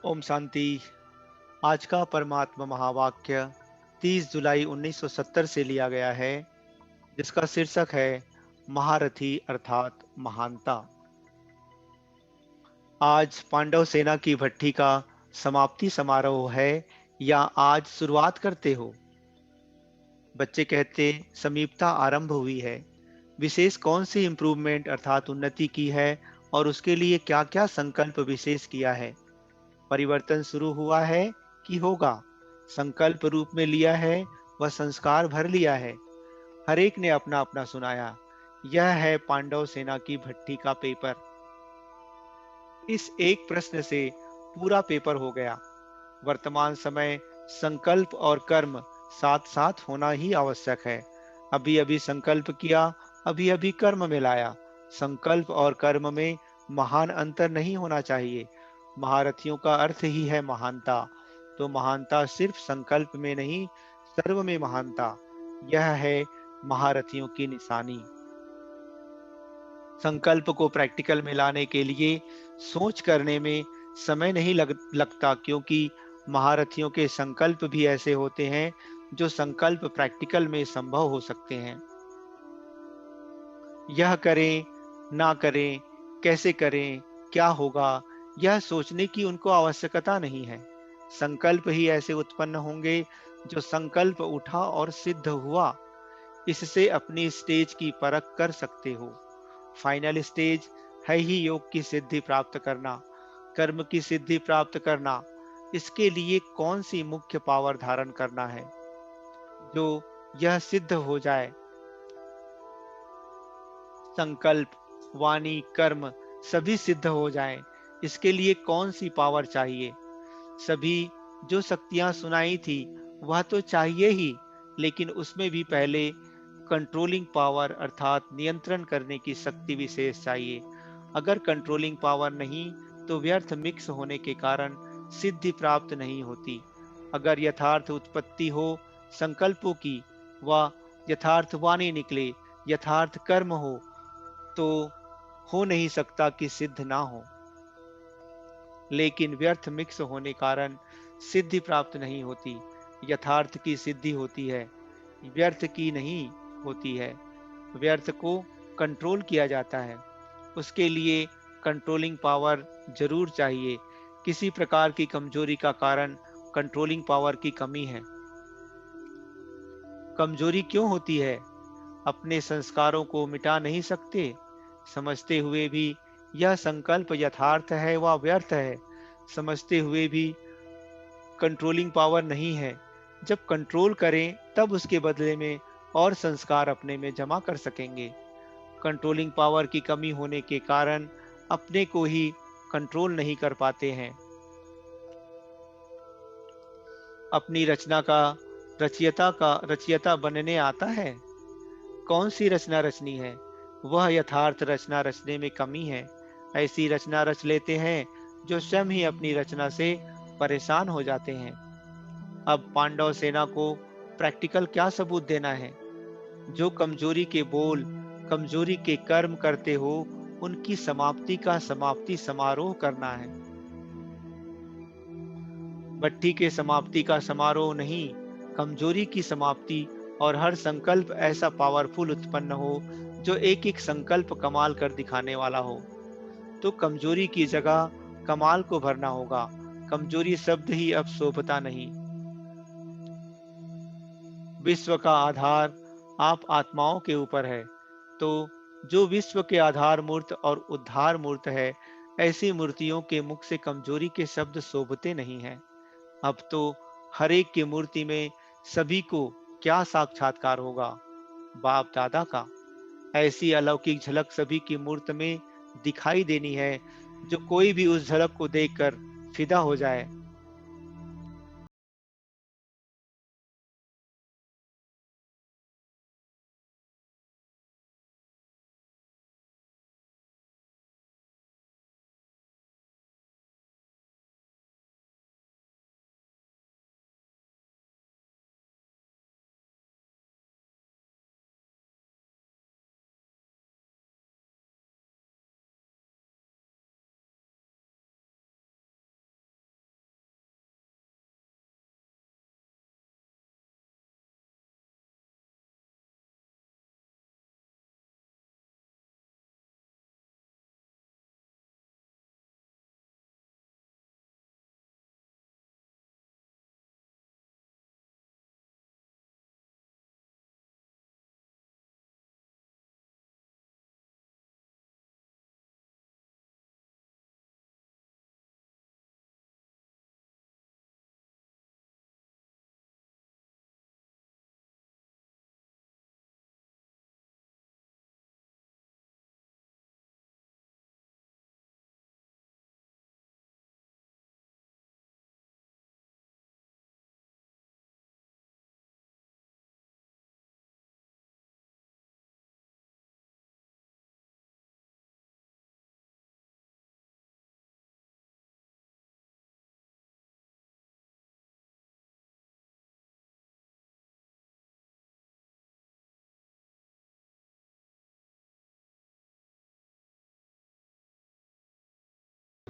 ओम शांति। आज का परमात्मा महावाक्य 30 जुलाई 1970 से लिया गया है, जिसका शीर्षक है महारथी अर्थात महानता। आज पांडव सेना की भट्टी का समाप्ति समारोह है या आज शुरुआत करते हो? बच्चे कहते समीपता आरंभ हुई है। विशेष कौन सी इम्प्रूवमेंट अर्थात उन्नति की है और उसके लिए क्या-क्या संकल्प विशेष किया है? परिवर्तन शुरू हुआ है कि होगा? संकल्प रूप में लिया है व संस्कार भर लिया है। हर एक ने अपना अपना सुनाया। यह है पांडव सेना की भट्टी का पेपर। इस एक प्रश्न से पूरा पेपर हो गया। वर्तमान समय संकल्प और कर्म साथ साथ होना ही आवश्यक है। अभी अभी संकल्प किया, अभी अभी कर्म में लाया। संकल्प और कर्म में महान अंतर नहीं होना चाहिए। महारथियों का अर्थ ही है महानता। तो महानता सिर्फ संकल्प में नहीं, सर्व में महानता। यह है महारथियों की निशानी। संकल्प को प्रैक्टिकल में लाने के लिए सोच करने में समय नहीं लगता, क्योंकि महारथियों के संकल्प भी ऐसे होते हैं जो संकल्प प्रैक्टिकल में संभव हो सकते हैं। यह करें, ना करें, कैसे करें, क्या होगा, यह सोचने की उनको आवश्यकता नहीं है। संकल्प ही ऐसे उत्पन्न होंगे जो संकल्प उठा और सिद्ध हुआ। इससे अपनी स्टेज की परख कर सकते हो। फाइनल स्टेज है ही योग की सिद्धि प्राप्त करना, कर्म की सिद्धि प्राप्त करना। इसके लिए कौन सी मुख्य पावर धारण करना है जो यह सिद्ध हो जाए? संकल्प, वाणी, कर्म सभी सिद्ध हो जाएं। इसके लिए कौन सी पावर चाहिए? सभी जो शक्तियां सुनाई थी वह तो चाहिए ही, लेकिन उसमें भी पहले कंट्रोलिंग पावर अर्थात नियंत्रण करने की शक्ति विशेष चाहिए। अगर कंट्रोलिंग पावर नहीं तो व्यर्थ मिक्स होने के कारण सिद्धि प्राप्त नहीं होती। अगर यथार्थ उत्पत्ति हो संकल्पों की व यथार्थ वाणी निकले, यथार्थ कर्म हो, तो हो नहीं सकता कि सिद्ध ना हो। लेकिन व्यर्थ मिक्स होने कारण सिद्धि प्राप्त नहीं होती। यथार्थ की सिद्धि होती है, व्यर्थ की नहीं होती है। व्यर्थ को कंट्रोल किया जाता है। उसके लिए कंट्रोलिंग पावर जरूर चाहिए। किसी प्रकार की कमजोरी का कारण कंट्रोलिंग पावर की कमी है। कमजोरी क्यों होती है? अपने संस्कारों को मिटा नहीं सकते, समझते हुए भी यह संकल्प यथार्थ है व व्यर्थ है, समझते हुए भी कंट्रोलिंग पावर नहीं है। जब कंट्रोल करें तब उसके बदले में और संस्कार अपने में जमा कर सकेंगे। कंट्रोलिंग पावर की कमी होने के कारण अपने को ही कंट्रोल नहीं कर पाते हैं। अपनी रचना का रचयिता बनने आता है। कौन सी रचना रचनी है? वह यथार्थ रचना रचने में कमी है। ऐसी रचना रच लेते हैं जो स्वयं ही अपनी रचना से परेशान हो जाते हैं। अब पांडव सेना को प्रैक्टिकल क्या सबूत देना है? जो कमजोरी के बोल, कमजोरी के कर्म करते हो, उनकी समाप्ति का समाप्ति समारोह करना है। भट्टी के समाप्ति का समारोह नहीं, कमजोरी की समाप्ति। और हर संकल्प ऐसा पावरफुल उत्पन्न हो जो एक एक संकल्प कमाल कर दिखाने वाला हो। तो कमजोरी की जगह कमाल को भरना होगा। कमजोरी शब्द ही अब शोभता नहीं। विश्व का आधार आप आत्माओं के ऊपर है। तो जो विश्व के आधार मूर्त और उद्धार मूर्त है, ऐसी मूर्तियों के मुख से कमजोरी के शब्द शोभते नहीं हैं। अब तो हर एक की मूर्ति में सभी को क्या साक्षात्कार होगा? बाप दादा का। ऐसी अलौकिक झलक सभी की मूर्त में दिखाई देनी है, जो कोई भी उस झलक को देखकर फिदा हो जाए।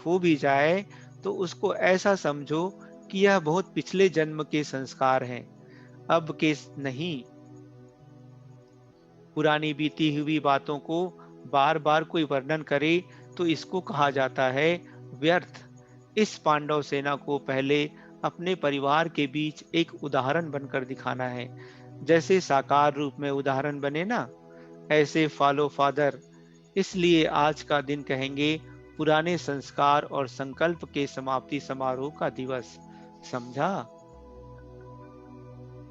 हो भी जाए तो उसको ऐसा समझो कि यह बहुत पिछले जन्म के संस्कार हैं, अब के नहीं। पुरानी बीती हुई बातों को बार बार कोई वर्णन करे तो इसको कहा जाता है व्यर्थ। इस पांडव सेना को पहले अपने परिवार के बीच एक उदाहरण बनकर दिखाना है। जैसे साकार रूप में उदाहरण बने ना, ऐसे फॉलो फादर। इसलिए आज का दिन कहेंगे पुराने संस्कार और संकल्प के समाप्ति समारोह का दिवस। समझा?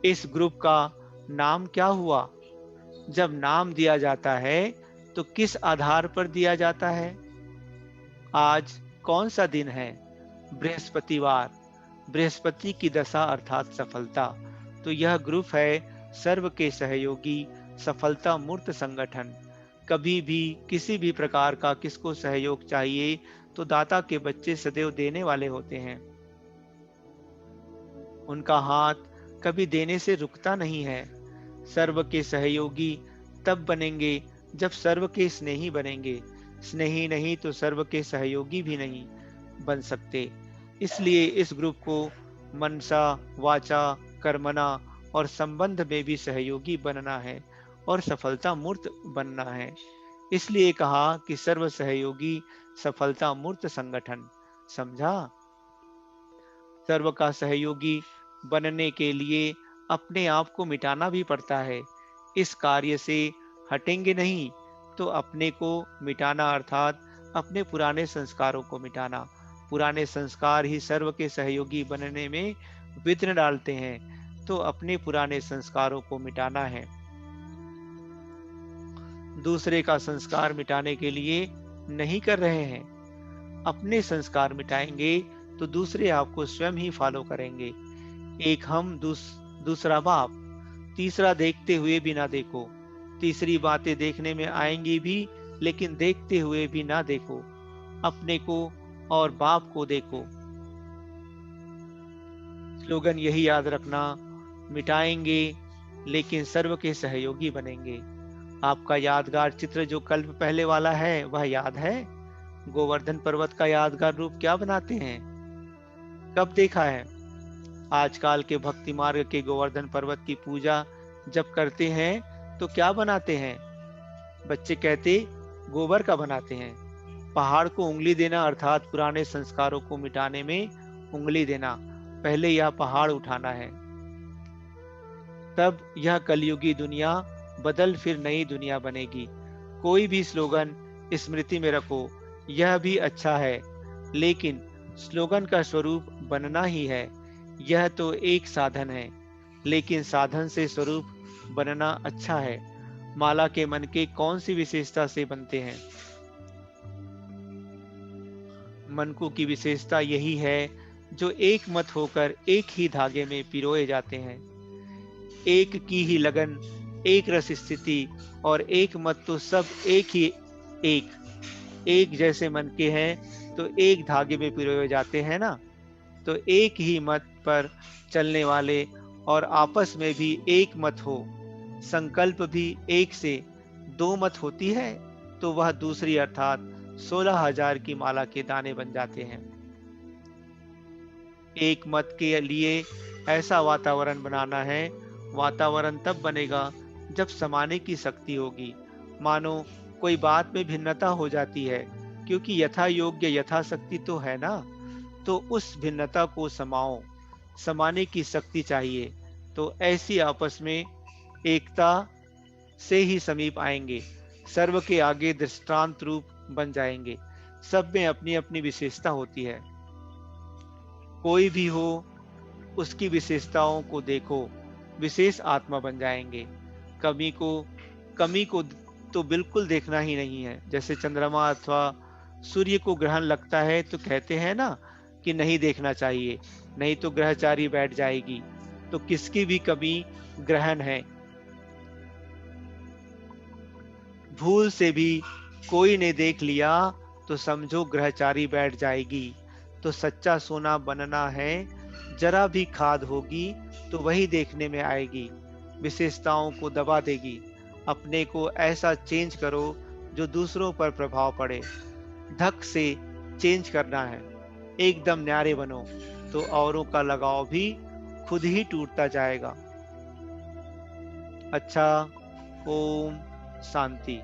इस ग्रुप का नाम क्या हुआ? जब नाम दिया जाता है तो किस आधार पर दिया जाता है? आज कौन सा दिन है? बृहस्पतिवार। बृहस्पति की दशा अर्थात सफलता। तो यह ग्रुप है सर्व के सहयोगी सफलता मूर्त संगठन। कभी भी किसी भी प्रकार का किसको सहयोग चाहिए तो दाता के बच्चे सदैव देने वाले होते हैं। उनका हाथ कभी देने से रुकता नहीं है। सर्व के सहयोगी तब बनेंगे जब सर्व के स्नेही बनेंगे। स्नेही नहीं तो सर्व के सहयोगी भी नहीं बन सकते। इसलिए इस ग्रुप को मनसा, वाचा, कर्मणा और संबंध में भी सहयोगी बनना है और सफलता मूर्त बनना है। इसलिए कहा कि सर्व सहयोगी सफलता मूर्त संगठन। समझा? सर्व का सहयोगी बनने के लिए अपने आप को मिटाना भी पड़ता है। इस कार्य से हटेंगे नहीं तो अपने को मिटाना अर्थात अपने पुराने संस्कारों को मिटाना। पुराने संस्कार ही सर्व के सहयोगी बनने में विघ्न डालते हैं, तो अपने पुराने संस्कारों को मिटाना है। दूसरे का संस्कार मिटाने के लिए नहीं कर रहे हैं। अपने संस्कार मिटाएंगे तो दूसरे आपको स्वयं ही फॉलो करेंगे। एक हम, दूसरा बाप। तीसरा देखते हुए भी ना देखो। तीसरी बातें देखने में आएंगी भी, लेकिन देखते हुए भी ना देखो। अपने को और बाप को देखो। स्लोगन यही याद रखना, मिटाएंगे लेकिन सर्व के सहयोगी बनेंगे। आपका यादगार चित्र जो कल्प पहले वाला है वह याद है? गोवर्धन पर्वत का यादगार रूप क्या बनाते हैं? कब देखा है? आजकल के भक्ति मार्ग के गोवर्धन पर्वत की पूजा जब करते हैं तो क्या बनाते हैं? बच्चे कहते गोबर का बनाते हैं। पहाड़ को उंगली देना अर्थात पुराने संस्कारों को मिटाने में उंगली देना। पहले यह पहाड़ उठाना है, तब यह कलयुगी दुनिया बदल फिर नई दुनिया बनेगी। कोई भी स्लोगन स्मृति में रखो, यह भी अच्छा है, लेकिन स्लोगन का स्वरूप बनना ही है। यह तो एक साधन है, लेकिन साधन से स्वरूप बनना अच्छा है। माला के मन के कौन सी विशेषता से बनते हैं? मनकों की विशेषता यही है जो एक मत होकर एक ही धागे में पिरोए जाते हैं। एक की ही लगन, एक रस स्थिति और एक मत, तो सब एक ही एक जैसे मन के हैं तो एक धागे में पिरोए जाते हैं ना। तो एक ही मत पर चलने वाले और आपस में भी एक मत हो, संकल्प भी एक से दो मत होती है तो वह दूसरी अर्थात 16,000 की माला के दाने बन जाते हैं। एक मत के लिए ऐसा वातावरण बनाना है। वातावरण तब बनेगा जब समाने की शक्ति होगी। मानो कोई बात में भिन्नता हो जाती है, क्योंकि यथा योग्य यथाशक्ति तो है ना, तो उस भिन्नता को समाओ। समाने की शक्ति चाहिए, तो ऐसी आपस में एकता से ही समीप आएंगे। सर्व के आगे दृष्टांत रूप बन जाएंगे। सब में अपनी अपनी विशेषता होती है। कोई भी हो उसकी विशेषताओं को देखो, विशेष आत्मा बन जाएंगे। कमी को तो बिल्कुल देखना ही नहीं है। जैसे चंद्रमा अथवा सूर्य को ग्रहण लगता है तो कहते हैं ना कि नहीं देखना चाहिए, नहीं तो ग्रहचारी बैठ जाएगी। तो किसकी भी कमी ग्रहण है। भूल से भी कोई ने देख लिया तो समझो ग्रहचारी बैठ जाएगी। तो सच्चा सोना बनना है, जरा भी खाद होगी तो वही देखने में आएगी, विशेषताओं को दबा देगी। अपने को ऐसा चेंज करो जो दूसरों पर प्रभाव पड़े। धक से चेंज करना है, एकदम न्यारे बनो, तो औरों का लगाव भी खुद ही टूटता जाएगा। अच्छा, ओम शांति।